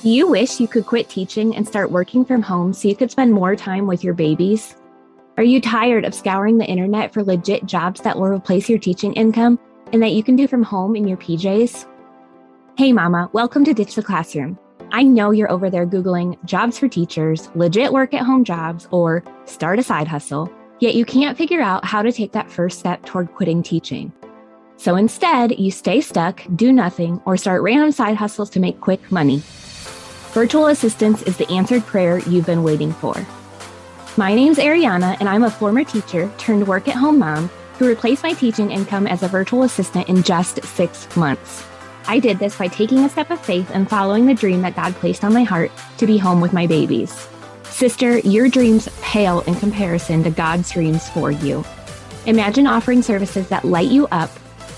Do you wish you could quit teaching and start working from home so you could spend more time with your babies? Are you tired of scouring the internet for legit jobs that will replace your teaching income and that you can do from home in your PJs? Hey mama, welcome to Ditch the Classroom. I know you're over there Googling jobs for teachers, legit work at home jobs, or start a side hustle, yet you can't figure out how to take that first step toward quitting teaching. So instead, you stay stuck, do nothing, or start random side hustles to make quick money. Virtual assistance is the answered prayer you've been waiting for. My name's Ariana, and I'm a former teacher turned work-at-home mom who replaced my teaching income as a virtual assistant in just 6 months. I did this by taking a step of faith and following the dream that God placed on my heart to be home with my babies. Sister, your dreams pale in comparison to God's dreams for you. Imagine offering services that light you up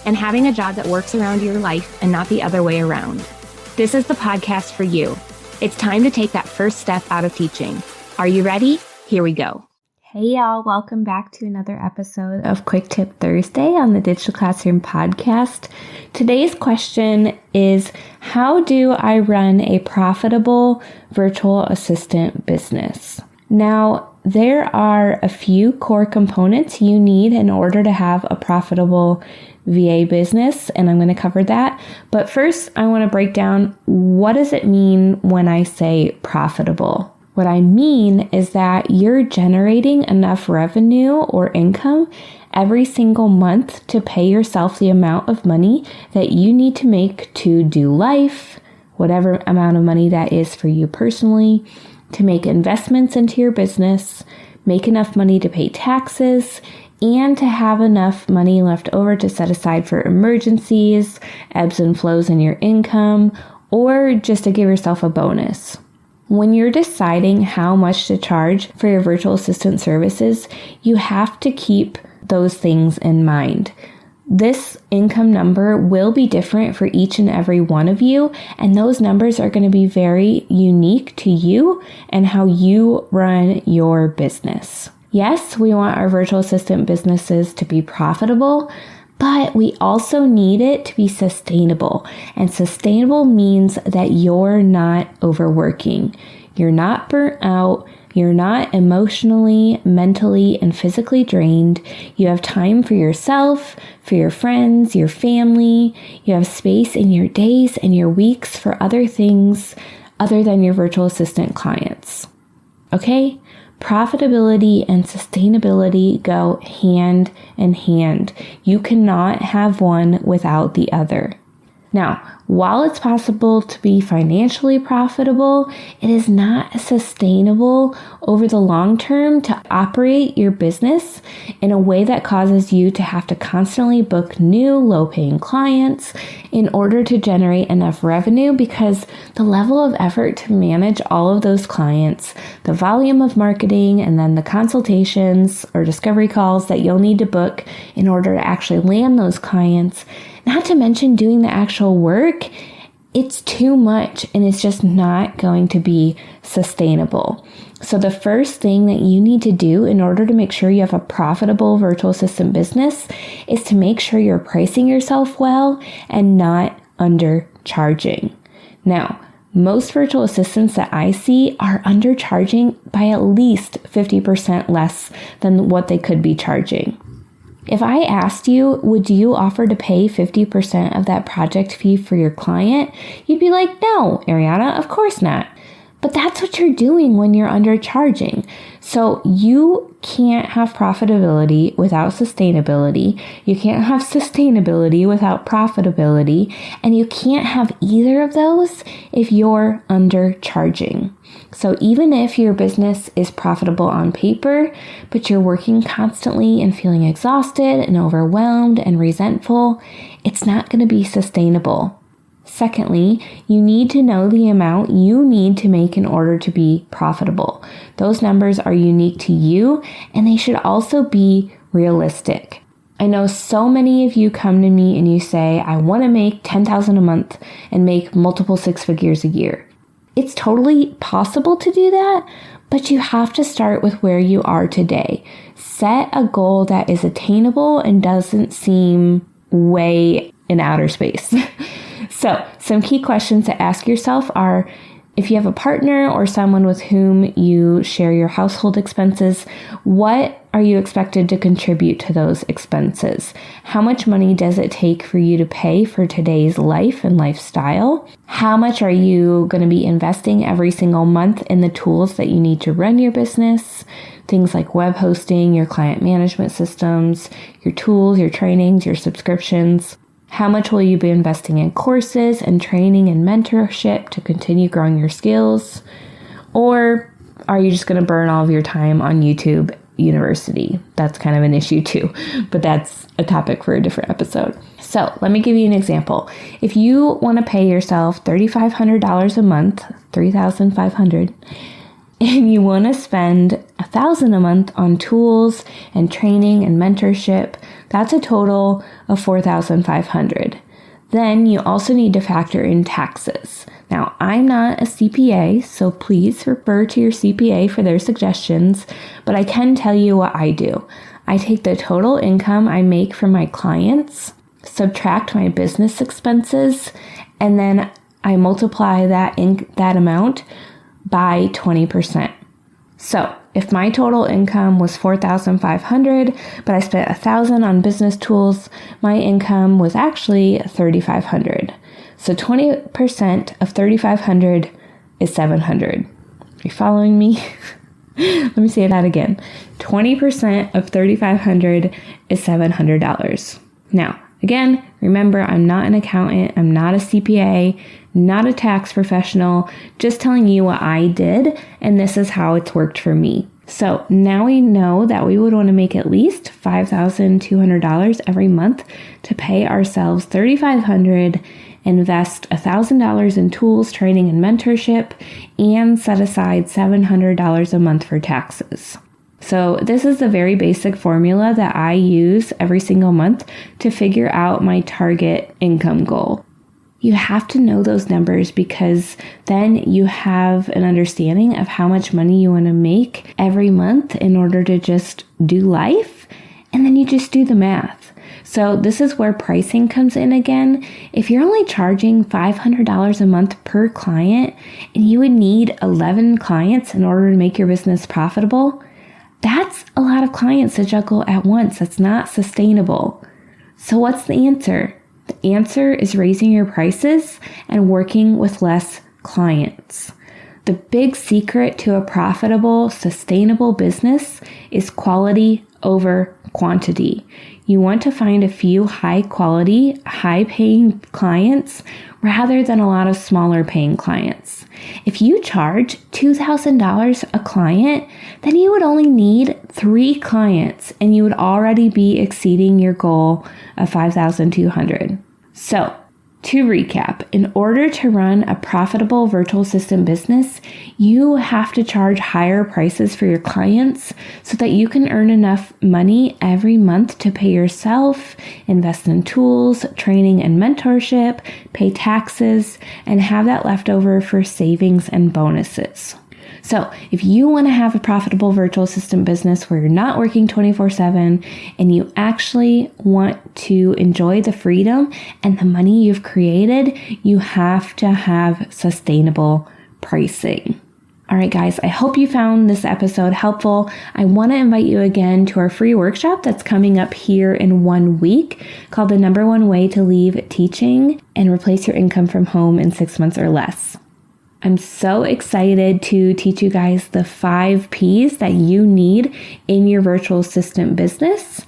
and having a job that works around your life and not the other way around. This is the podcast for you. It's time to take that first step out of teaching. Are you ready? Here we go. Hey y'all, welcome back to another episode of Quick Tip Thursday on the Ditch the Classroom podcast. Today's question is, how do I run a profitable virtual assistant business? Now, there are a few core components you need in order to have a profitable VA business, and I'm going to cover that. But first, I want to break down, what does it mean when I say profitable? What I mean is that you're generating enough revenue or income every single month to pay yourself the amount of money that you need to make to do life, whatever amount of money that is for you personally, to make investments into your business, make enough money to pay taxes, and to have enough money left over to set aside for emergencies, ebbs and flows in your income, or just to give yourself a bonus. When you're deciding how much to charge for your virtual assistant services, you have to keep those things in mind. This income number will be different for each and every one of you, and those numbers are going to be very unique to you and how you run your business. Yes, we want our virtual assistant businesses to be profitable, but we also need it to be sustainable. And sustainable means that you're not overworking. You're not burnt out. You're not emotionally, mentally, and physically drained. You have time for yourself, for your friends, your family. You have space in your days and your weeks for other things other than your virtual assistant clients. Okay? Profitability and sustainability go hand in hand. You cannot have one without the other. Now, while it's possible to be financially profitable, it is not sustainable over the long term to operate your business in a way that causes you to have to constantly book new low-paying clients in order to generate enough revenue, because the level of effort to manage all of those clients, the volume of marketing, and then the consultations or discovery calls that you'll need to book in order to actually land those clients, not to mention doing the actual work, it's too much and it's just not going to be sustainable. So the first thing that you need to do in order to make sure you have a profitable virtual assistant business is to make sure you're pricing yourself well and not undercharging. Now, most virtual assistants that I see are undercharging by at least 50% less than what they could be charging. If I asked you, would you offer to pay 50% of that project fee for your client? You'd be like, no, Ariana, of course not. But that's what you're doing when you're undercharging. So you can't have profitability without sustainability. You can't have sustainability without profitability. And you can't have either of those if you're undercharging. So even if your business is profitable on paper, but you're working constantly and feeling exhausted and overwhelmed and resentful, it's not going to be sustainable. Secondly, you need to know the amount you need to make in order to be profitable. Those numbers are unique to you, and they should also be realistic. I know so many of you come to me and you say, I want to make $10,000 a month and make multiple 6 figures a year. It's totally possible to do that, but you have to start with where you are today. Set a goal that is attainable and doesn't seem way in outer space. So, some key questions to ask yourself are, If you have a partner or someone with whom you share your household expenses, what are you expected to contribute to those expenses? How much money does it take for you to pay for today's life and lifestyle? How much are you going to be investing every single month in the tools that you need to run your business? Things like web hosting, your client management systems, your tools, your trainings, your subscriptions. How much will you be investing in courses and training and mentorship to continue growing your skills? Or are you just going to burn all of your time on YouTube University? That's kind of an issue too, but that's a topic for a different episode. So let me give you an example. If you want to pay yourself $3,500 a month, $3,500, and you want to spend $1,000 a month on tools and training and mentorship, that's a total of $4,500. Then you also need to factor in taxes. Now, I'm not a CPA, so please refer to your CPA for their suggestions, but I can tell you what I do. I take the total income I make from my clients, subtract my business expenses, and then I multiply that amount by 20%. So if my total income was $4,500, but I spent $1,000 on business tools, my income was actually $3,500. So 20% of $3,500 is $700. Are you following me? Let me say that again. 20% of $3,500 is $700. Now, again, remember, I'm not an accountant, I'm not a CPA, not a tax professional, just telling you what I did, and this is how it's worked for me. So now we know that we would want to make at least $5,200 every month to pay ourselves $3,500, invest $1,000 in tools, training, and mentorship, and set aside $700 a month for taxes. So this is the very basic formula that I use every single month to figure out my target income goal. You have to know those numbers because then you have an understanding of how much money you want to make every month in order to just do life, and then you just do the math. So this is where pricing comes in again. If you're only charging $500 a month per client and you would need 11 clients in order to make your business profitable, that's a lot of clients to juggle at once. That's not sustainable. So what's the answer? The answer is raising your prices and working with less clients. The big secret to a profitable, sustainable business is quality over quantity. You want to find a few high quality, high paying clients rather than a lot of smaller paying clients. If you charge $2,000 a client, then you would only need 3 clients and you would already be exceeding your goal of $5,200. So, to recap, in order to run a profitable virtual assistant business, you have to charge higher prices for your clients so that you can earn enough money every month to pay yourself, invest in tools, training and mentorship, pay taxes, and have that left over for savings and bonuses. So if you want to have a profitable virtual assistant business where you're not working 24/7 and you actually want to enjoy the freedom and the money you've created, you have to have sustainable pricing. All right, guys, I hope you found this episode helpful. I want to invite you again to our free workshop that's coming up here in 1 week called The Number One Way to Leave Teaching and Replace Your Income from Home in 6 months or less. I'm so excited to teach you guys the 5 P's that you need in your virtual assistant business.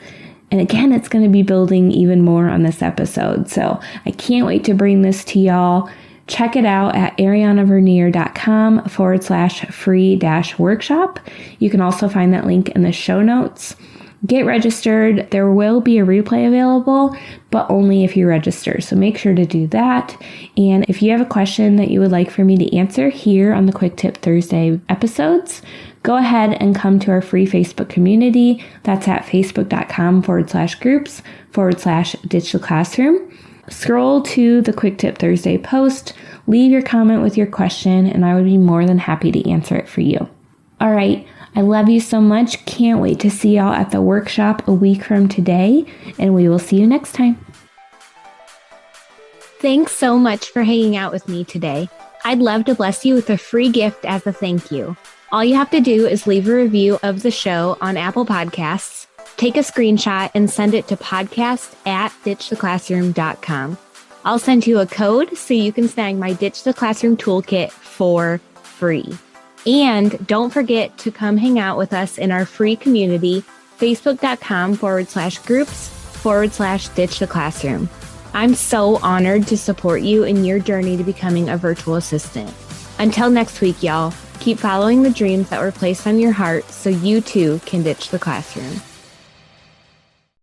And again, it's going to be building even more on this episode. So I can't wait to bring this to y'all. Check it out at arianavernier.com/free-workshop. You can also find that link in the show notes. Get registered. There will be a replay available, but only if you register. So make sure to do that. And if you have a question that you would like for me to answer here on the Quick Tip Thursday episodes, go ahead and come to our free Facebook community. That's at facebook.com/groups/Ditch the Classroom. Scroll to the Quick Tip Thursday post, leave your comment with your question, and I would be more than happy to answer it for you. All right. I love you so much. Can't wait to see y'all at the workshop a week from today, and we will see you next time. Thanks so much for hanging out with me today. I'd love to bless you with a free gift as a thank you. All you have to do is leave a review of the show on Apple Podcasts, take a screenshot, and send it to podcast@ditchtheclassroom.com. I'll send you a code so you can snag my Ditch the Classroom toolkit for free. And don't forget to come hang out with us in our free community, facebook.com/groups/Ditch the Classroom. I'm so honored to support you in your journey to becoming a virtual assistant. Until next week, y'all, keep following the dreams that were placed on your heart so you too can ditch the classroom.